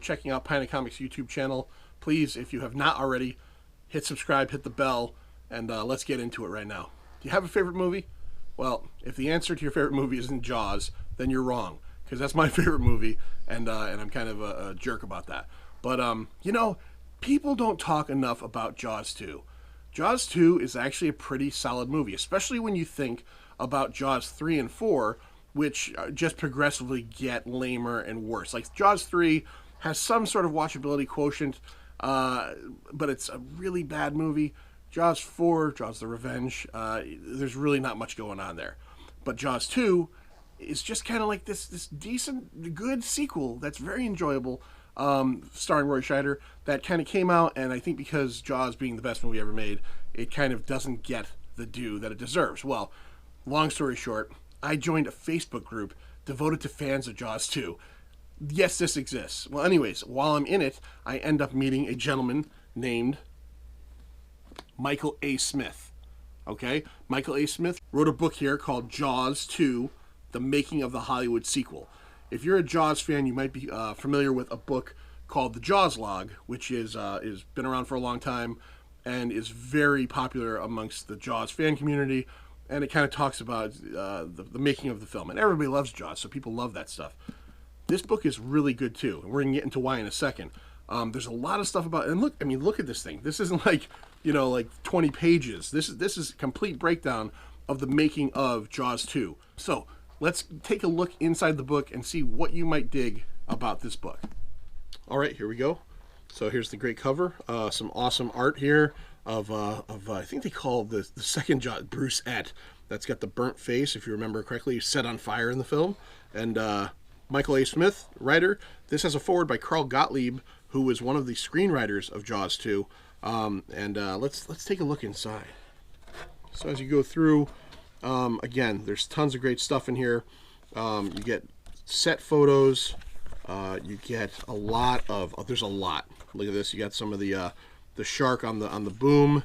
checking out Pina Comics YouTube channel. Please, if you have not already, hit subscribe, hit the bell, and let's get into it right now. Do you have a favorite movie? Well, if the answer to your favorite movie isn't Jaws, then you're wrong, because that's my favorite movie, and I'm kind of a jerk about that. But, you know, people don't talk enough about Jaws 2. Jaws 2 is actually a pretty solid movie, especially when you think about Jaws 3 and 4, which just progressively get lamer and worse. Like, Jaws 3 has some sort of watchability quotient, but it's a really bad movie. Jaws 4, Jaws the Revenge, there's really not much going on there. But Jaws 2 is just kind of like this decent, good sequel that's very enjoyable, starring Roy Scheider, that kind of came out, and I think because Jaws being the best movie ever made, it kind of doesn't get the due that it deserves. Well, long story short, I joined a Facebook group devoted to fans of Jaws 2. Yes, this exists. Well, anyways, while I'm in it, I end up meeting a gentleman named Michael A. Smith. Okay? Michael A. Smith wrote a book here called Jaws 2, The Making of the Hollywood Sequel. If you're a Jaws fan, you might be familiar with a book called The Jaws Log, which is been around for a long time and is very popular amongst the Jaws fan community. And it kind of talks about the making of the film. And everybody loves Jaws, so people love that stuff. This book is really good, too. And we're going to get into why in a second. There's a lot of stuff about it. And look at this thing. This isn't like, 20 pages. This is a complete breakdown of the making of Jaws 2. So let's take a look inside the book and see what you might dig about this book. All right, here we go. So here's the great cover. Some awesome art here of I think they call the second Jaws, Bruce Ett. That's got the burnt face, if you remember correctly, set on fire in the film. And Michael A. Smith, writer. This has a foreword by Carl Gottlieb, who was one of the screenwriters of Jaws 2. Let's take a look inside. So as you go through, again, there's tons of great stuff in here. You get set photos. You get a lot of. There's a lot. Look at this. You got some of the shark on the boom.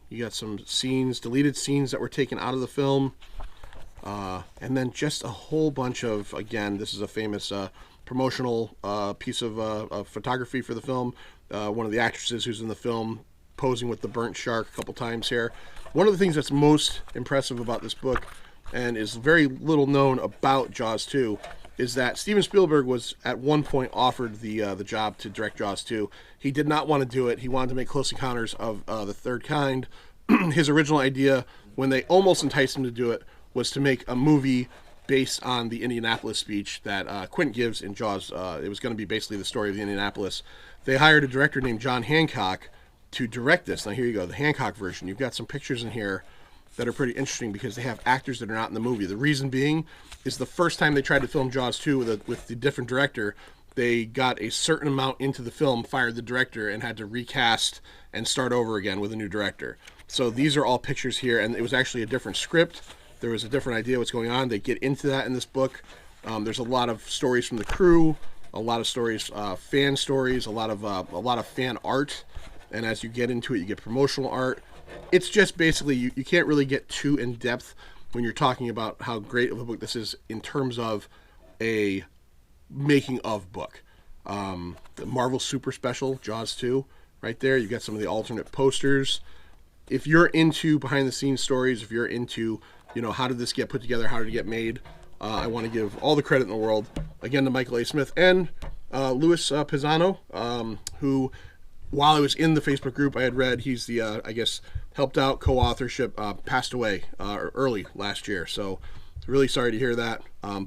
You got some scenes, deleted scenes that were taken out of the film, and then just a whole bunch of. Again, this is a famous promotional piece of photography for the film. One of the actresses who's in the film posing with the burnt shark a couple times here. One of the things that's most impressive about this book, and is very little known about Jaws 2, is that Steven Spielberg was at one point offered the job to direct Jaws 2. He did not want to do it. He wanted to make Close Encounters of the Third Kind. His original idea, when they almost enticed him to do it, was to make a movie based on the Indianapolis speech that Quint gives in Jaws. It was going to be basically the story of the Indianapolis. They hired a director named John Hancock to direct this. Now here you go, the Hancock version. You've got some pictures in here that are pretty interesting because they have actors that are not in the movie. The reason being is the first time they tried to film Jaws 2 with the different director, they got a certain amount into the film, fired the director, and had to recast and start over again with a new director. So these are all pictures here, and it was actually a different script. There was a different idea what's going on. They get into that in this book. There's a lot of stories from the crew, a lot of stories, fan stories, a lot of fan art. And as you get into it, you get promotional art. It's just basically, you can't really get too in depth when you're talking about how great of a book this is in terms of a making of book. The Marvel Super Special, Jaws 2, right there. You've got some of the alternate posters. If you're into behind the scenes stories, if you're into, how did this get put together, how did it get made, I want to give all the credit in the world, again, to Michael A. Smith and Louis Pisano, who, while I was in the Facebook group, I had read he's the, helped out co-authorship, passed away early last year. So really sorry to hear that,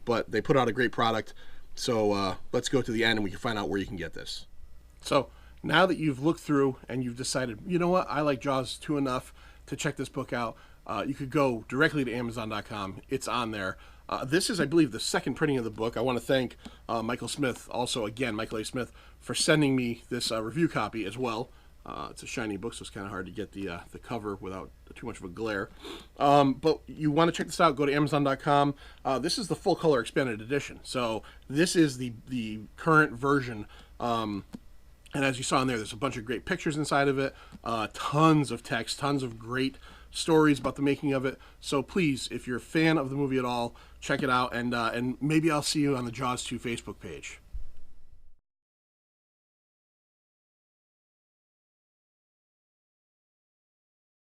but they put out a great product. So let's go to the end and we can find out where you can get this. So now that you've looked through and you've decided, you know what, I like Jaws 2 enough to check this book out, you could go directly to Amazon.com. It's on there. This is, I believe, the second printing of the book. I want to thank Michael Smith, also, again, Michael A. Smith, for sending me this review copy as well. It's a shiny book, so it's kind of hard to get the cover without too much of a glare. But you want to check this out, go to Amazon.com. This is the full color expanded edition. So this is the current version. And as you saw in there's a bunch of great pictures inside of it, tons of text, tons of great stories about the making of it. So please, if you're a fan of the movie at all, check it out, and maybe I'll see you on the Jaws 2 Facebook page.